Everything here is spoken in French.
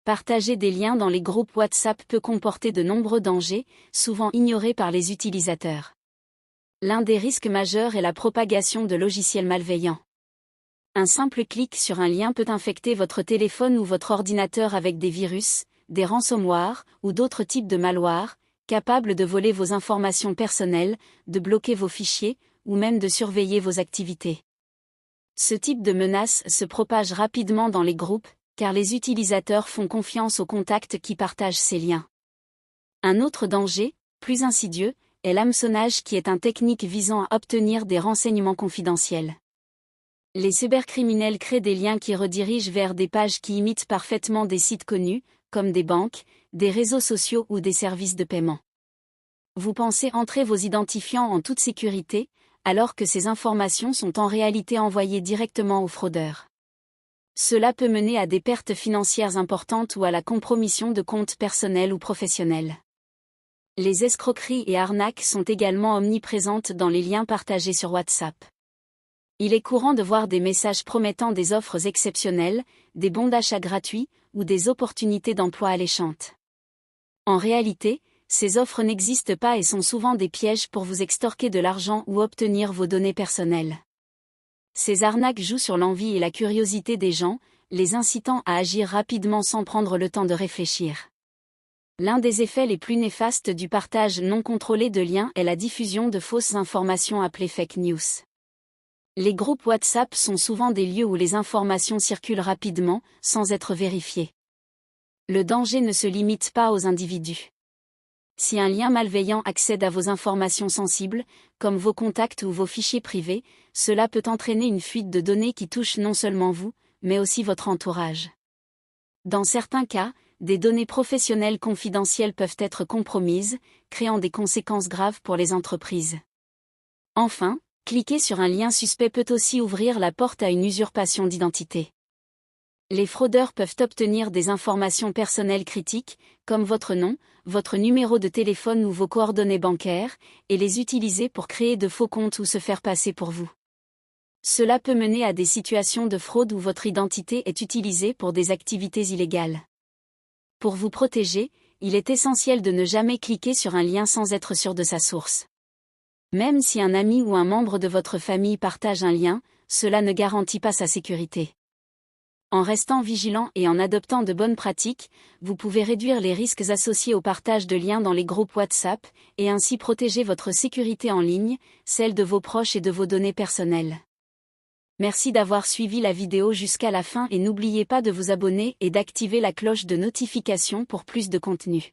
Partager des liens dans les groupes WhatsApp peut comporter de nombreux dangers, souvent ignorés par les utilisateurs. L'un des risques majeurs est la propagation de logiciels malveillants. Un simple clic sur un lien peut infecter votre téléphone ou votre ordinateur avec des virus, des ransomware ou d'autres types de malware, capables de voler vos informations personnelles, de bloquer vos fichiers, ou même de surveiller vos activités. Ce type de menace se propage rapidement dans les groupes, car les utilisateurs font confiance aux contacts qui partagent ces liens. Un autre danger, plus insidieux, est l'hameçonnage qui est une technique visant à obtenir des renseignements confidentiels. Les cybercriminels créent des liens qui redirigent vers des pages qui imitent parfaitement des sites connus, comme des banques, des réseaux sociaux ou des services de paiement. Vous pensez entrer vos identifiants en toute sécurité, alors que ces informations sont en réalité envoyées directement aux fraudeurs. Cela peut mener à des pertes financières importantes ou à la compromission de comptes personnels ou professionnels. Les escroqueries et arnaques sont également omniprésentes dans les liens partagés sur WhatsApp. Il est courant de voir des messages promettant des offres exceptionnelles, des bons d'achat gratuits, ou des opportunités d'emploi alléchantes. En réalité, ces offres n'existent pas et sont souvent des pièges pour vous extorquer de l'argent ou obtenir vos données personnelles. Ces arnaques jouent sur l'envie et la curiosité des gens, les incitant à agir rapidement sans prendre le temps de réfléchir. L'un des effets les plus néfastes du partage non contrôlé de liens est la diffusion de fausses informations appelées fake news. Les groupes WhatsApp sont souvent des lieux où les informations circulent rapidement, sans être vérifiées. Le danger ne se limite pas aux individus. Si un lien malveillant accède à vos informations sensibles, comme vos contacts ou vos fichiers privés, cela peut entraîner une fuite de données qui touche non seulement vous, mais aussi votre entourage. Dans certains cas, des données professionnelles confidentielles peuvent être compromises, créant des conséquences graves pour les entreprises. Enfin, cliquer sur un lien suspect peut aussi ouvrir la porte à une usurpation d'identité. Les fraudeurs peuvent obtenir des informations personnelles critiques, comme votre nom, votre numéro de téléphone ou vos coordonnées bancaires, et les utiliser pour créer de faux comptes ou se faire passer pour vous. Cela peut mener à des situations de fraude où votre identité est utilisée pour des activités illégales. Pour vous protéger, il est essentiel de ne jamais cliquer sur un lien sans être sûr de sa source. Même si un ami ou un membre de votre famille partage un lien, cela ne garantit pas sa sécurité. En restant vigilant et en adoptant de bonnes pratiques, vous pouvez réduire les risques associés au partage de liens dans les groupes WhatsApp, et ainsi protéger votre sécurité en ligne, celle de vos proches et de vos données personnelles. Merci d'avoir suivi la vidéo jusqu'à la fin et n'oubliez pas de vous abonner et d'activer la cloche de notification pour plus de contenu.